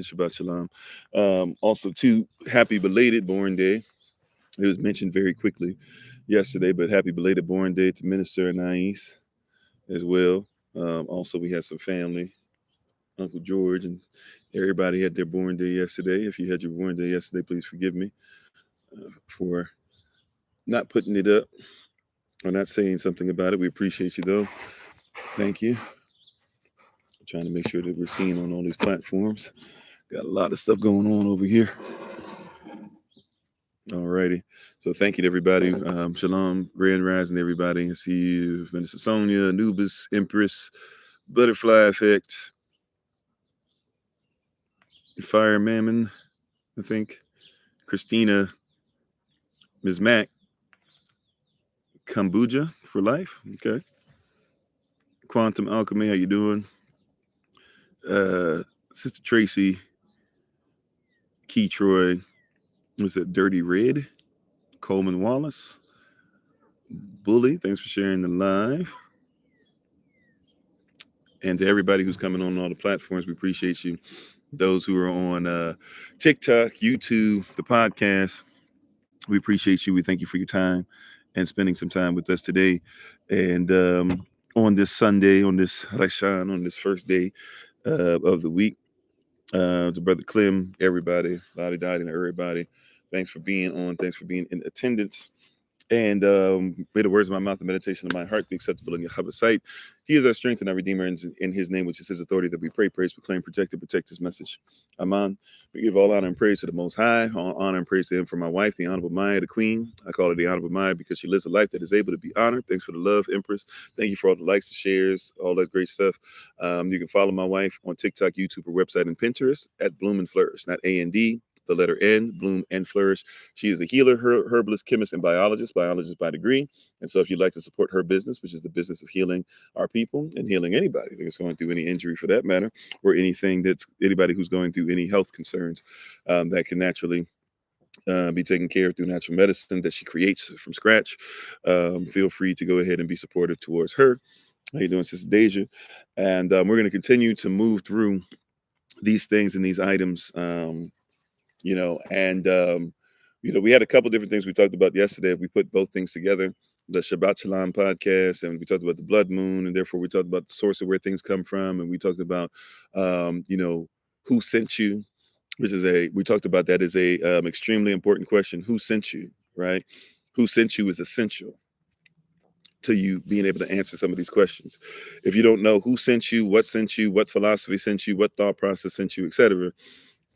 Shabbat Shalom. Also, too, happy belated born day. It was mentioned very quickly yesterday, but happy belated born day to Minister Anais as well. Also, we had some family, Uncle George, and everybody had their born day yesterday. If you had your born day yesterday, please forgive me for not putting it up or not saying something about it. We appreciate you, though. Thank you. Trying to make sure that we're seen on all these platforms. Got a lot of stuff going on over here. Alrighty. So thank you to everybody. Shalom, Grand Rising, everybody. I see you, Minister Sonia, Anubis, Empress, Butterfly Effect, Fire Mammon, I think, Christina, Ms. Mac, Kombucha for life. Okay. Quantum Alchemy, how you doing? Sister Tracy, Key Troy, was it Dirty Red? Coleman Wallace, Bully, thanks for sharing the live. And to everybody who's coming on all the platforms, we appreciate you. Those who are on TikTok, YouTube, the podcast, we appreciate you. We thank you for your time and spending some time with us today. And on this Sunday, on this Rashan, on this first day of the week, to Brother Clem, everybody, Lottie Dottie, and everybody, thanks for being on. Thanks for being in attendance. And may the words of my mouth and meditation of my heart be acceptable in Yahweh's sight. He is our strength and our Redeemer, and in his name, which is his authority, that we pray, praise, proclaim, protect, and protect his message. Amen. We give all honor and praise to the Most High. All honor and praise to him for my wife, the Honorable Maya, the Queen. I call her the Honorable Maya because she lives a life that is able to be honored. Thanks for the love, Empress. Thank you for all the likes, the shares, all that great stuff. You can follow my wife on TikTok, YouTube, her website, and Pinterest at Bloom and Flourish, not A-N-D. The letter N, Bloom and Flourish. She is a healer, herbalist, chemist, and biologist by degree. And so if you'd like to support her business, which is the business of healing our people and healing anybody that's going through any injury for that matter, or anything that's anybody who's going through any health concerns that can naturally be taken care of through natural medicine that she creates from scratch, feel free to go ahead and be supportive towards her. How you doing, Sister Deja? And we're going to continue to move through these things and these items. We had a couple different things we talked about yesterday. We put both things together, the Shabbat Shalom podcast, and we talked about the blood moon, and therefore we talked about the source of where things come from, and we talked about, who sent you, we talked about that as a extremely important question. Who sent you, right? Who sent you is essential to you being able to answer some of these questions. If you don't know who sent you, what philosophy sent you, what thought process sent you, etc.,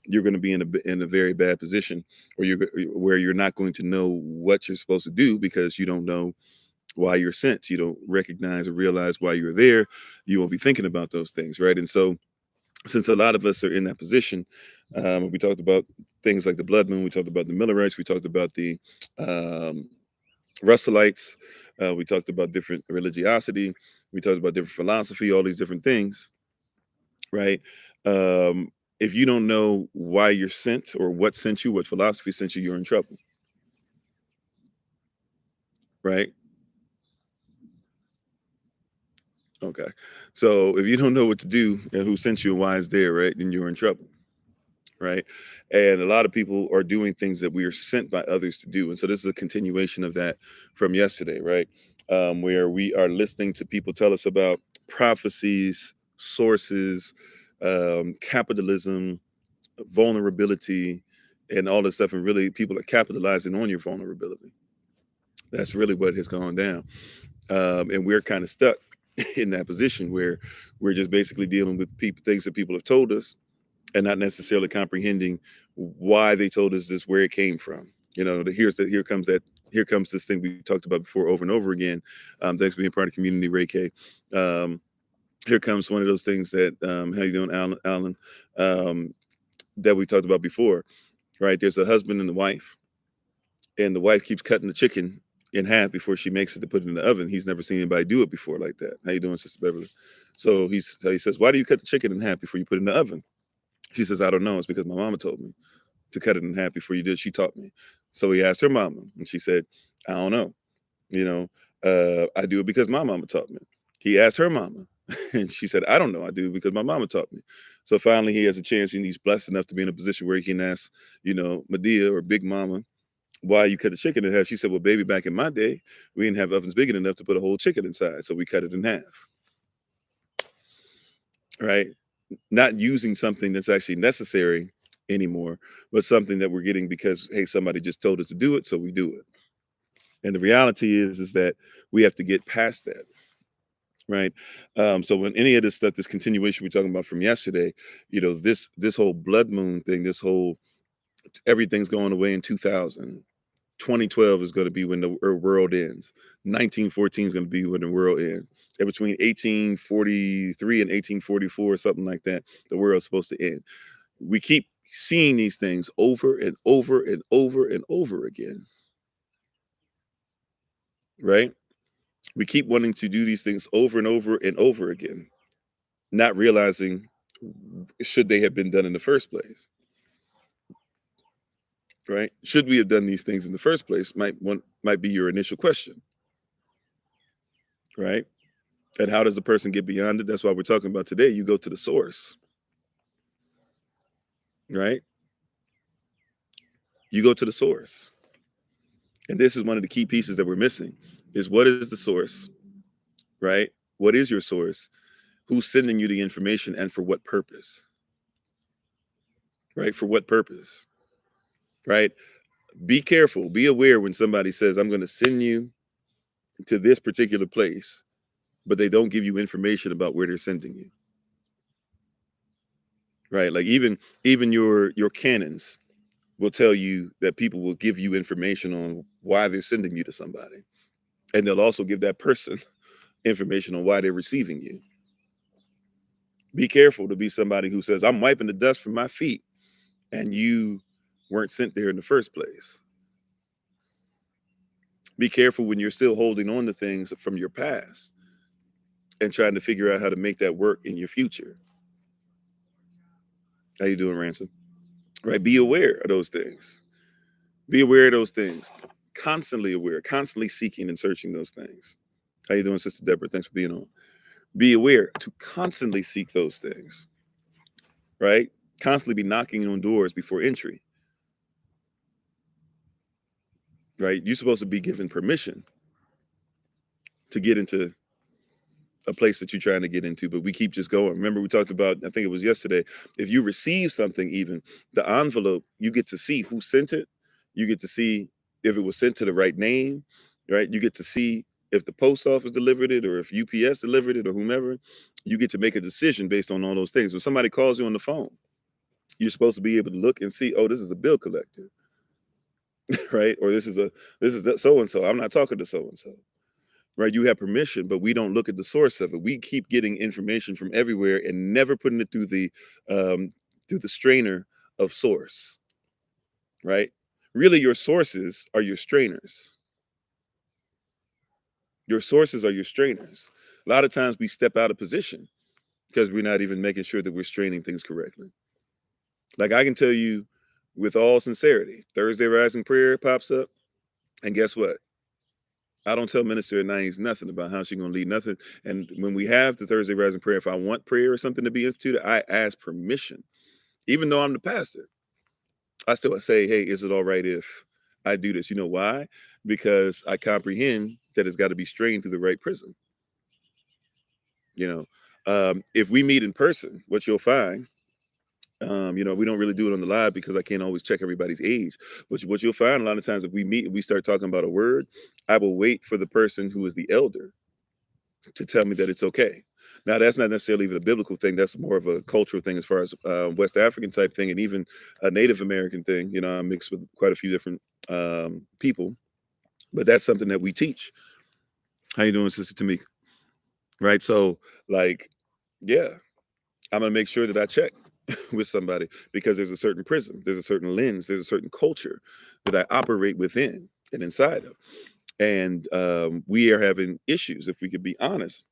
you're going to be in a very bad position, or where you're not going to know what you're supposed to do because you don't know why you're sent. You don't recognize or realize why you're there. You won't be thinking about those things, right? And so, since a lot of us are in that position, we talked about things like the blood moon. We talked about the Millerites. We talked about the Russellites. We talked about different religiosity. We talked about different philosophy. All these different things, right? If you don't know why you're sent or what sent you, what philosophy sent you, you're in trouble, right? Okay. So if you don't know what to do and who sent you and why it's there, right, then you're in trouble, right? And a lot of people are doing things that we are sent by others to do. And so this is a continuation of that from yesterday, right? Where we are listening to people tell us about prophecies, sources, capitalism, vulnerability, and all this stuff, and really people are capitalizing on your vulnerability. That's really what has gone down, and we're kind of stuck in that position where we're just basically dealing with things that people have told us, and not necessarily comprehending why they told us this, where it came from. Here comes this thing we talked about before over and over again. Thanks for being part of the community, Ray K. Here comes one of those things that how you doing, Alan? That we talked about before, right? There's a husband and a wife, and the wife keeps cutting the chicken in half before she makes it to put it in the oven. He's never seen anybody do it before like that. How you doing, Sister Beverly? So he says, why do you cut the chicken in half before you put it in the oven? She says, I don't know. It's because my mama told me to cut it in half before you did. She taught me. So he asked her mama, and she said, I don't know. I do it because my mama taught me. He asked her mama, And she said, I don't know. I do because my mama taught me. So finally, he has a chance and he's blessed enough to be in a position where he can ask, Medea or Big Mama, why you cut the chicken in half. She said, well, baby, back in my day, we didn't have ovens big enough to put a whole chicken inside. So we cut it in half, right? Not using something that's actually necessary anymore, but something that we're getting because, hey, somebody just told us to do it. So we do it. And the reality is that we have to get past that. Right. So when any of this stuff, this continuation we're talking about from yesterday, this whole blood moon thing, this whole everything's going away in 2000. 2012 is going to be when the world ends. 1914 is going to be when the world ends. And between 1843 and 1844, something like that, the world's supposed to end. We keep seeing these things over and over and over and over again. Right. We keep wanting to do these things over and over and over again, not realizing should they have been done in the first place, right? Should we have done these things in the first place might be your initial question, right? And how does a person get beyond it? That's why we're talking about today. You go to the source, right? You go to the source. And this is one of the key pieces that we're missing is what is the source, right? What is your source? Who's sending you the information and for what purpose? Right? For what purpose? Right? Be careful, be aware when somebody says, I'm going to send you to this particular place, but they don't give you information about where they're sending you. Right? Like even your canons will tell you that people will give you information on why they're sending you to somebody. And they'll also give that person information on why they're receiving you. Be careful to be somebody who says, I'm wiping the dust from my feet, and you weren't sent there in the first place. Be careful when you're still holding on to things from your past and trying to figure out how to make that work in your future. How you doing, Ransom? Right? Be aware of those things. Be aware of those things. Constantly aware, constantly seeking and searching those things. How you doing, Sister Deborah? Thanks for being on. Be aware to constantly seek those things, right? Constantly be knocking on doors before entry, right? You're supposed to be given permission to get into a place that you're trying to get into, but we keep just going. Remember, we talked about, I think it was yesterday, if you receive something, even the envelope, you get to see who sent it. You get to see if it was sent to the right name, right? You get to see if the post office delivered it or if UPS delivered it or whomever. You get to make a decision based on all those things. When somebody calls you on the phone, you're supposed to be able to look and see, oh, this is a bill collector, right? Or this is so and so. I'm not talking to so and so. Right, you have permission, but we don't look at the source of it. We keep getting information from everywhere and never putting it through the strainer of source. Right, really, your sources are your strainers. Your sources are your strainers. A lot of times we step out of position because we're not even making sure that we're straining things correctly. Like I can tell you, with all sincerity, Thursday Rising Prayer pops up, and guess what? I don't tell Minister Anais nothing about how she's going to lead nothing. And when we have the Thursday Rising Prayer, if I want prayer or something to be instituted, I ask permission. Even though I'm the pastor, I still say, hey, is it all right if I do this? You know why? Because I comprehend that it's got to be strained through the right prism. If we meet in person, what you'll find, we don't really do it on the live because I can't always check everybody's age. But what you'll find a lot of times if we meet and we start talking about a word, I will wait for the person who is the elder to tell me that it's okay. Now, that's not necessarily even a biblical thing. That's more of a cultural thing as far as West African type thing and even a Native American thing. I mixed with quite a few different people, but that's something that we teach. How you doing, Sister Tamika? Right. So, like, yeah, I'm going to make sure that I check with somebody because there's a certain prism, there's a certain lens, there's a certain culture that I operate within and inside of. And we are having issues, if we could be honest.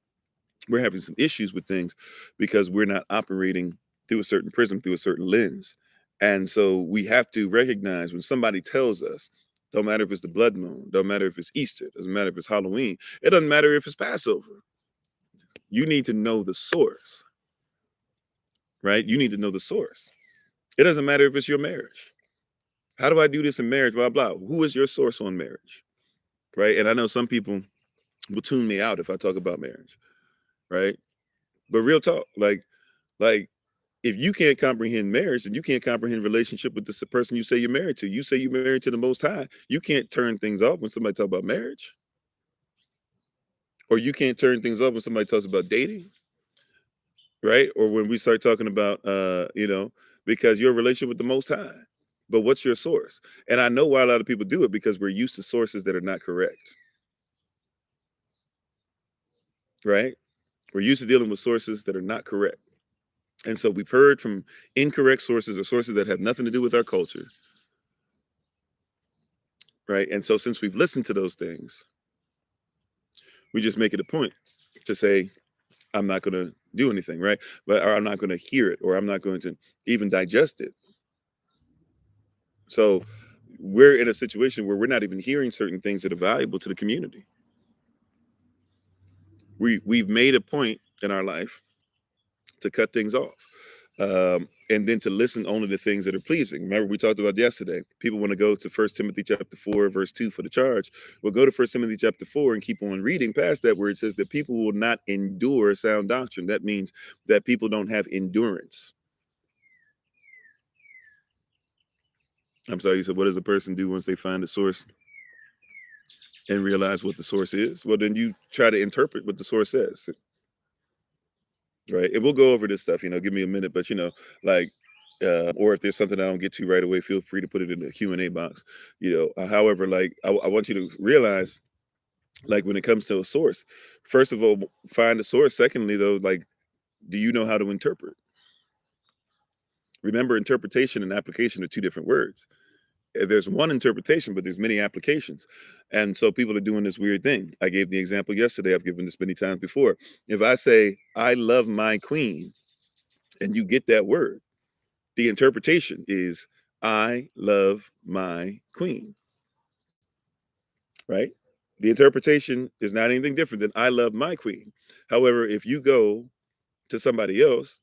We're having some issues with things because we're not operating through a certain prism, through a certain lens. And so we have to recognize when somebody tells us, don't matter if it's the blood moon, don't matter if it's Easter, doesn't matter if it's Halloween, it doesn't matter if it's Passover. You need to know the source, right? You need to know the source. It doesn't matter if it's your marriage. How do I do this in marriage? Blah, blah. Who is your source on marriage? Right. And I know some people will tune me out if I talk about marriage. Right. But real talk, like if you can't comprehend marriage and you can't comprehend relationship with this person you say you're married to, you say you're married to the Most High, you can't turn things off when somebody talk about marriage, or you can't turn things off when somebody talks about dating, right? Or when we start talking about, because your relationship with the Most High. But what's your source? And I know why a lot of people do it, because we're used to sources that are not correct, right? We're used to dealing with sources that are not correct. And so we've heard from incorrect sources or sources that have nothing to do with our culture, right? And so since we've listened to those things, we just make it a point to say, I'm not going to do anything, right? But or I'm not going to hear it, or I'm not going to even digest it. So we're in a situation where we're not even hearing certain things that are valuable to the community. We've made a point in our life to cut things off. And then to listen only to things that are pleasing. Remember, we talked about yesterday. People want to go to 1 Timothy chapter 4, verse 2 for the charge. We'll go to 1 Timothy chapter 4 and keep on reading past that, where it says that people will not endure sound doctrine. That means that people don't have endurance. I'm sorry, you said, what does a person do once they find the source and realize what the source is? Well, then you try to interpret what the source says, right? And we'll go over this stuff, give me a minute, but like, or if there's something I don't get to right away, feel free to put it in the Q&A box. However, like I want you to realize, like when it comes to a source, first of all, find the source. Secondly, though, like, do you know how to interpret? Remember, interpretation and application are two different words. There's one interpretation, but there's many applications. And so people are doing this weird thing. I gave the example yesterday. I've given this many times before. If I say, I love my queen, and you get that word, the interpretation is, I love my queen, right? The interpretation is not anything different than I love my queen. However, if you go to somebody else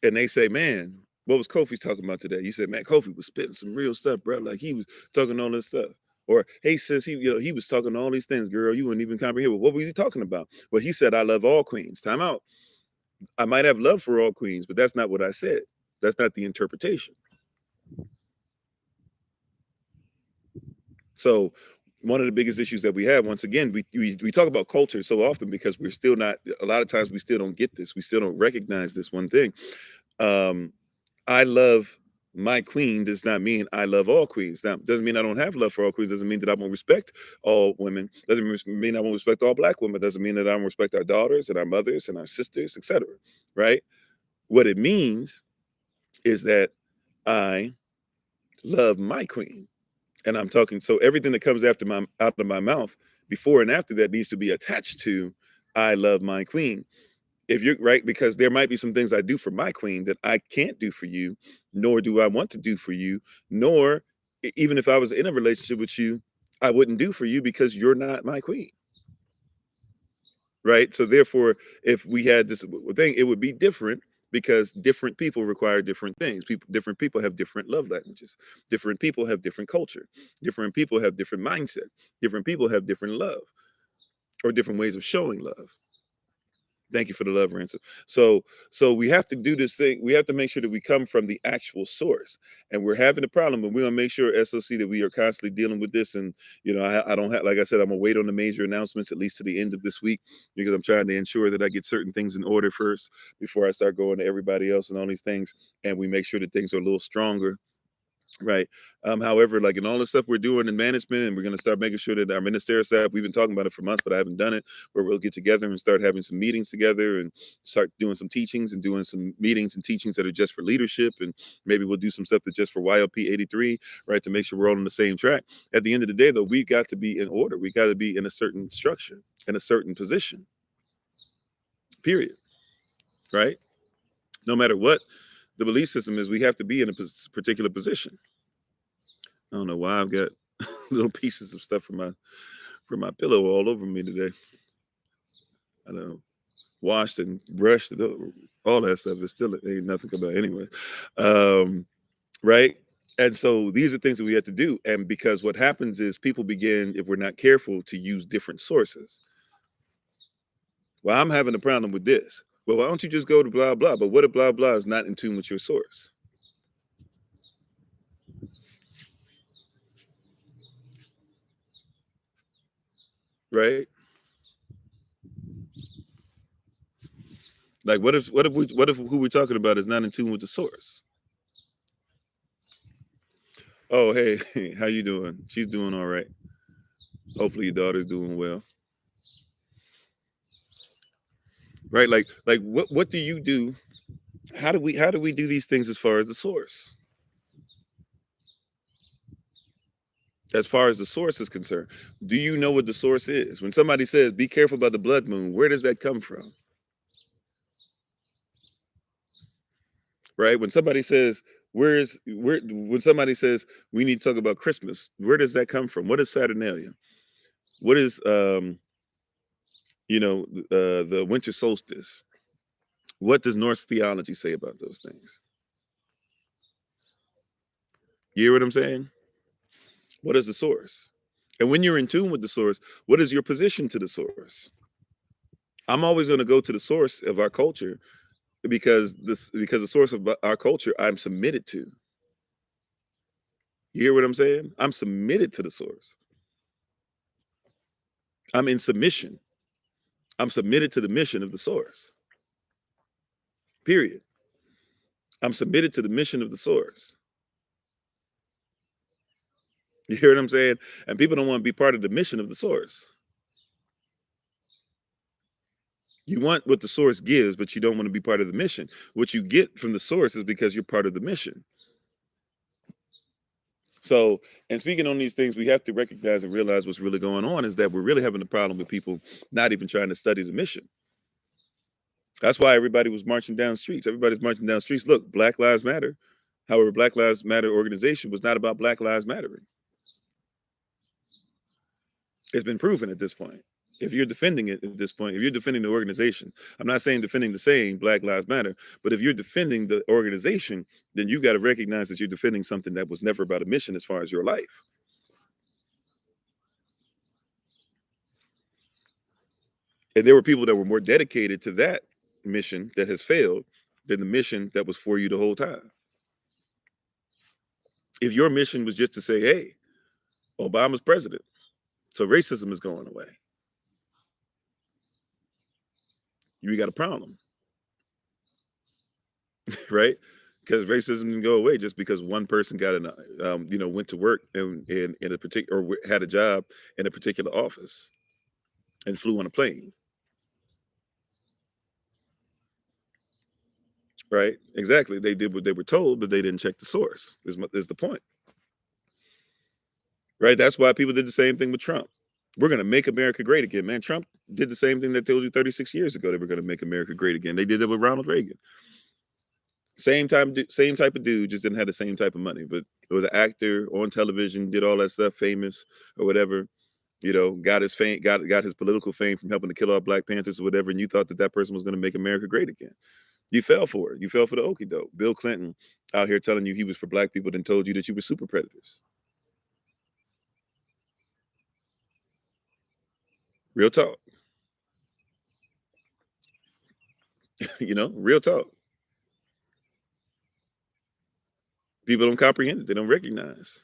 and they say, man, what was Kofi talking about today? You said, man, Kofi was spitting some real stuff, bro. Like he was talking all this stuff. Or, hey, sis, he was talking all these things, girl. You wouldn't even comprehend. Well, what was he talking about? Well, he said, I love all queens. Time out. I might have love for all queens, but that's not what I said. That's not the interpretation. So one of the biggest issues that we have, once again, we talk about culture so often because we're still not, a lot of times we still don't get this. We still don't recognize this one thing. I love my queen does not mean I love all queens. Now, doesn't mean I don't have love for all queens. Doesn't mean that I won't respect all women. Doesn't mean I won't respect all black women. Doesn't mean that I won't respect our daughters and our mothers and our sisters, etc. Right? What it means is that I love my queen. And I'm talking, so everything that comes out of my mouth before and after that needs to be attached to I love my queen. If you're right, because there might be some things I do for my queen that I can't do for you, nor do I want to do for you, nor even if I was in a relationship with you, I wouldn't do for you because you're not my queen. Right. So therefore, if we had this thing, it would be different because different people require different things. Different people have different love languages. Different people have different culture. Different people have different mindset. Different people have different love or different ways of showing love. Thank you for the love, Ransom. So we have to do this thing. We have to make sure that we come from the actual source. And we're having a problem, but we're gonna make sure, SOC, that we are constantly dealing with this. And I don't have, like I said, I'm gonna wait on the major announcements at least to the end of this week, because I'm trying to ensure that I get certain things in order first before I start going to everybody else and all these things. And we make sure that things are a little stronger. Right. However, like in all the stuff we're doing in management, and we're going to start making sure that our ministerial staff, we've been talking about it for months, but I haven't done it, where we'll get together and start having some meetings together and start doing some teachings and doing some meetings and teachings that are just for leadership. And maybe we'll do some stuff that's just for YLP 83, right, to make sure we're all on the same track. At the end of the day, though, we've got to be in order. We got to be in a certain structure, in a certain position, period. Right. No matter what the belief system is, we have to be in a particular position. I don't know why I've got little pieces of stuff from my pillow all over me today. I don't know. washed and brushed, all that stuff. It still ain't nothing about anyway. Um, right? And so these are things that we have to do. And because what happens is people begin, if we're not careful, to use different sources. Well, I'm having a problem with this. Well, why don't you just go to blah blah? But what if blah blah is not in tune with your source? Right? Like what if who we're talking about is not in tune with the source? Oh, hey, how you doing? She's doing all right. Hopefully your daughter's doing well. Right? Like what do you do? How do we do these things as far as the source? As far as the source is concerned, do you know what the source is? When somebody says be careful about the blood moon, where does that come from? Right? When somebody says when somebody says we need to talk about Christmas, where does that come from? What is Saturnalia? What is the winter solstice? What does Norse theology say about those things? You hear what I'm saying? What is the source? And when you're in tune with the source, what is your position to the source? I'm always going to go to the source of our culture because the source of our culture I'm submitted to. You hear what I'm saying? I'm submitted to the source. I'm in submission. I'm submitted to the mission of the source. Period. I'm submitted to the mission of the source. You hear what I'm saying? And people don't want to be part of the mission of the source. You want what the source gives, but you don't want to be part of the mission. What you get from the source is because you're part of the mission. So, and speaking on these things, we have to recognize and realize what's really going on is that we're really having a problem with people not even trying to study the mission. That's why everybody was marching down streets. Everybody's marching down streets. Look, Black Lives Matter. However, Black Lives Matter organization was not about Black Lives Mattering. It's been proven at this point. If you're defending it at this point, if you're defending the organization, I'm not saying defending the saying Black Lives Matter, but if you're defending the organization, then you got to recognize that you're defending something that was never about a mission as far as your life. And there were people that were more dedicated to that mission that has failed than the mission that was for you the whole time. If your mission was just to say, hey, Obama's president, so racism is going away, you got a problem, right? Because racism didn't go away just because one person got went to work in a particular or had a job in a particular office and flew on a plane, right? Exactly. They did what they were told, but they didn't check the source. Is the point, right? That's why people did the same thing with Trump. We're going to make America great again, man. Trump did the same thing that told you 36 years ago they were going to make America great again. They did it with Ronald Reagan. Same type of dude, just didn't have the same type of money. But it was an actor on television, did all that stuff, famous or whatever. Got his fame, got his political fame from helping to kill all Black Panthers or whatever. And you thought that that person was going to make America great again. You fell for it. You fell for the okie doke. Bill Clinton out here telling you he was for Black people, then told you that you were super predators. Real talk. Real talk. People don't comprehend it. They don't recognize.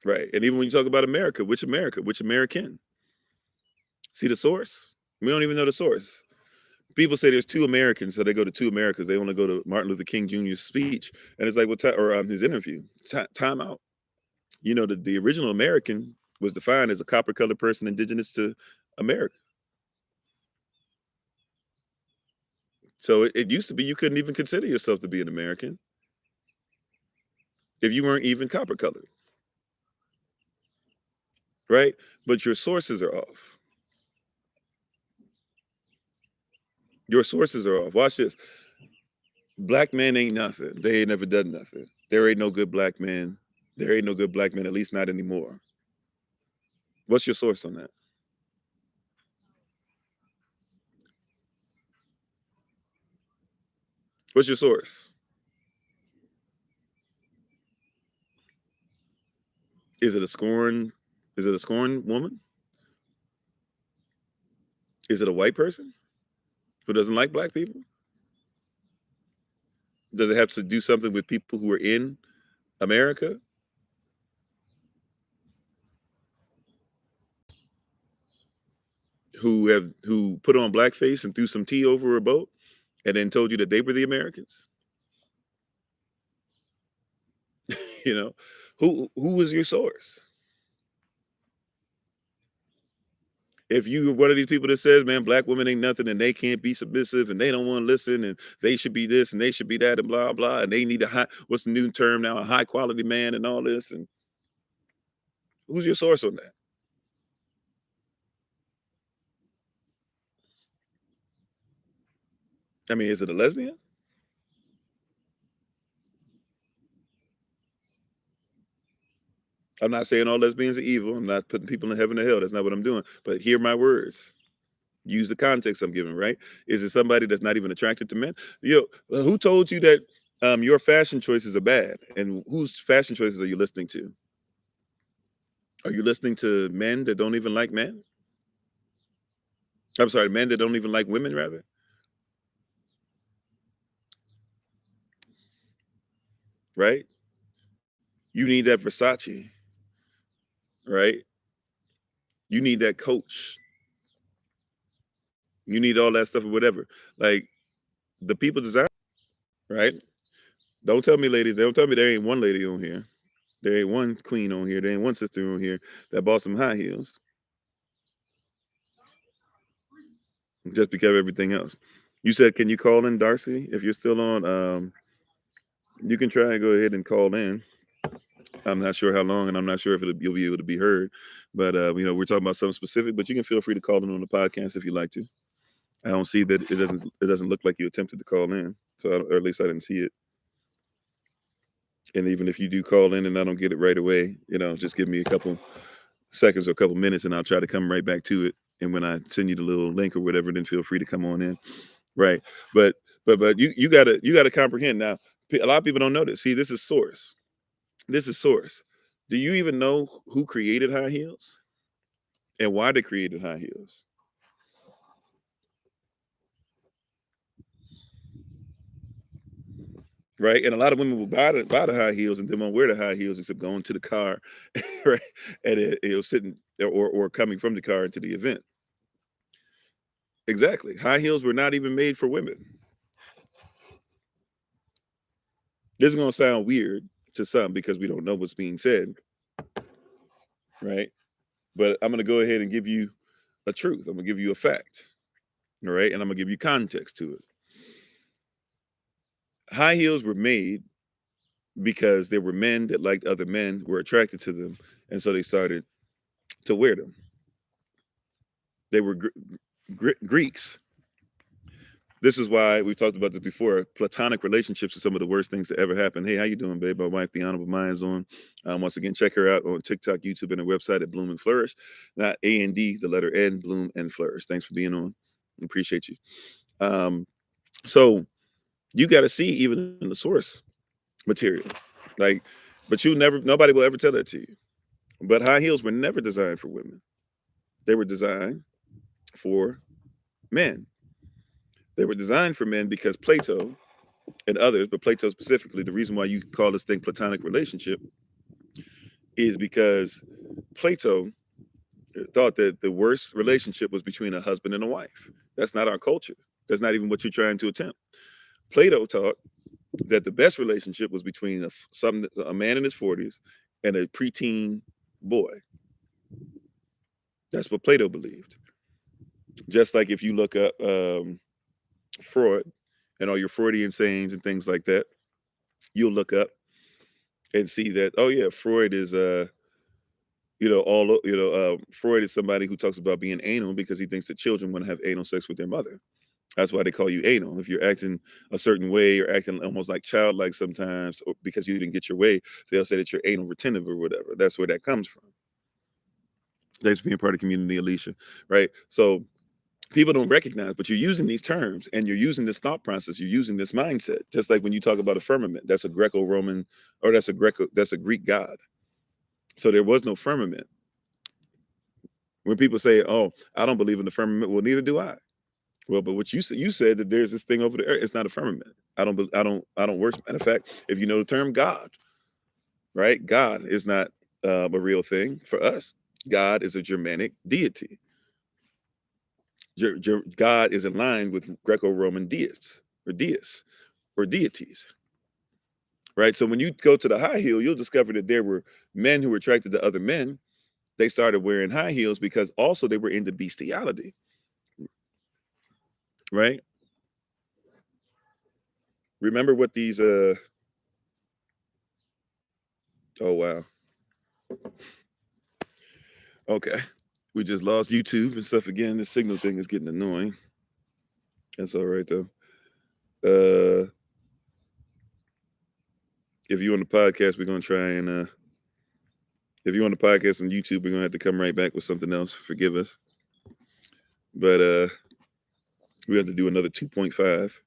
Right. And even when you talk about America, which America, which American? See the source? We don't even know the source. People say there's two Americans, so they go to two Americas. They only go to Martin Luther King Jr.'s speech, and it's like, or his interview. Time out. The original American was defined as a copper-colored person indigenous to America. So it used to be you couldn't even consider yourself to be an American if you weren't even copper-colored, right? But your sources are off. Your sources are off. Watch this. Black men ain't nothing. They ain't never done nothing. There ain't no good black men. There ain't no good black men, at least not anymore. What's your source on that? What's your source? Is it a scorn? Is it a scorned woman? Is it a white person who doesn't like black people? Does it have to do something with people who are in America who put on blackface and threw some tea over a boat and then told you that they were the Americans? You know, who was your source? If you are one of these people that says, man, black women ain't nothing and they can't be submissive and they don't want to listen and they should be this and they should be that and blah blah and they need a high, what's the new term now, a high quality man and all this, and who's your source on that? I mean, is it a lesbian? I'm not saying all lesbians are evil. I'm not putting people in heaven or hell. That's not what I'm doing. But hear my words. Use the context I'm giving, right? Is it somebody that's not even attracted to men? Yo, who told you that your fashion choices are bad? And whose fashion choices are you listening to? Are you listening to men that don't even like men? I'm sorry, men that don't even like women, rather, right? You need that Versace, right? You need that Coach. You need all that stuff or whatever. Like the people design, right? Don't tell me, ladies. Don't tell me there ain't one lady on here. There ain't one queen on here. There ain't one sister on here that bought some high heels just because of everything else. You said, can you call in, Darcy? If you're still on, you can try and go ahead and call in. I'm not sure how long, and I'm not sure if you'll be able to be heard. But we're talking about something specific. But you can feel free to call in on the podcast if you like to. I don't see that it doesn't look like you attempted to call in, or at least I didn't see it. And even if you do call in and I don't get it right away, just give me a couple seconds or a couple minutes, and I'll try to come right back to it. And when I send you the little link or whatever, then feel free to come on in. Right. But you gotta comprehend now. A lot of people don't know this. See, this is source. This is source. Do you even know who created high heels and why they created high heels? Right. And a lot of women will buy the high heels and then won't wear the high heels except going to the car, right? And it'll sitting or coming from the car into the event. Exactly. High heels were not even made for women. This is gonna sound weird to some because we don't know what's being said, right? But I'm gonna go ahead and give you a truth. I'm gonna give you a fact. All right. And I'm gonna give you context to it. High heels were made because there were men that liked other men, were attracted to them, and so they started to wear them. They were Greeks. This is why we talked about this before. Platonic relationships are some of the worst things that ever happen. Hey, how you doing, babe? My wife, the Honorable Mind's on. Once again, check her out on TikTok, YouTube, and her website at Bloom and Flourish. Not A&D, the letter N, Bloom and Flourish. Thanks for being on. Appreciate you. Um, so you got to see even in the source material, like, but nobody will ever tell that to you. But high heels were never designed for women. They were designed for men. They were designed for men because Plato and others, but Plato specifically, the reason why you call this thing platonic relationship is because Plato thought that the worst relationship was between a husband and a wife. That's not our culture. That's not even what you're trying to attempt. Plato taught that the best relationship was between a man in his 40s and a preteen boy. That's what Plato believed. Just like if you look up Freud and all your Freudian sayings and things like that, you'll look up and see that, oh yeah, Freud is Freud is somebody who talks about being anal because he thinks that children want to have anal sex with their mother. That's why they call you anal. If you're acting a certain way or acting almost like childlike sometimes, or because you didn't get your way, they'll say that you're anal retentive or whatever. That's where that comes from. Thanks for being part of the community, Alicia. Right. So People don't recognize, but you're using these terms and you're using this thought process, you're using this mindset. Just like when you talk about a firmament, that's a Greco-Roman, or that's a Greek god. So there was no firmament. When people say, "Oh, I don't believe in the firmament," well, neither do I. Well, but what you said that there's this thing over there. It's not a firmament. I don't worship. Matter of fact, if you know the term God, right? God is not a real thing for us. God is a Germanic deity. God is aligned with Greco-Roman deists or deities, right? So when you go to the high heel, you'll discover that there were men who were attracted to other men. They started wearing high heels because also they were into bestiality, right? Remember what these oh wow. Okay. We just lost YouTube and stuff again. This signal thing is getting annoying. That's all right though. If you're on the podcast, we're gonna try and if you're on the podcast on YouTube, we're gonna have to come right back with something else. Forgive us. But we have to do another 2.5.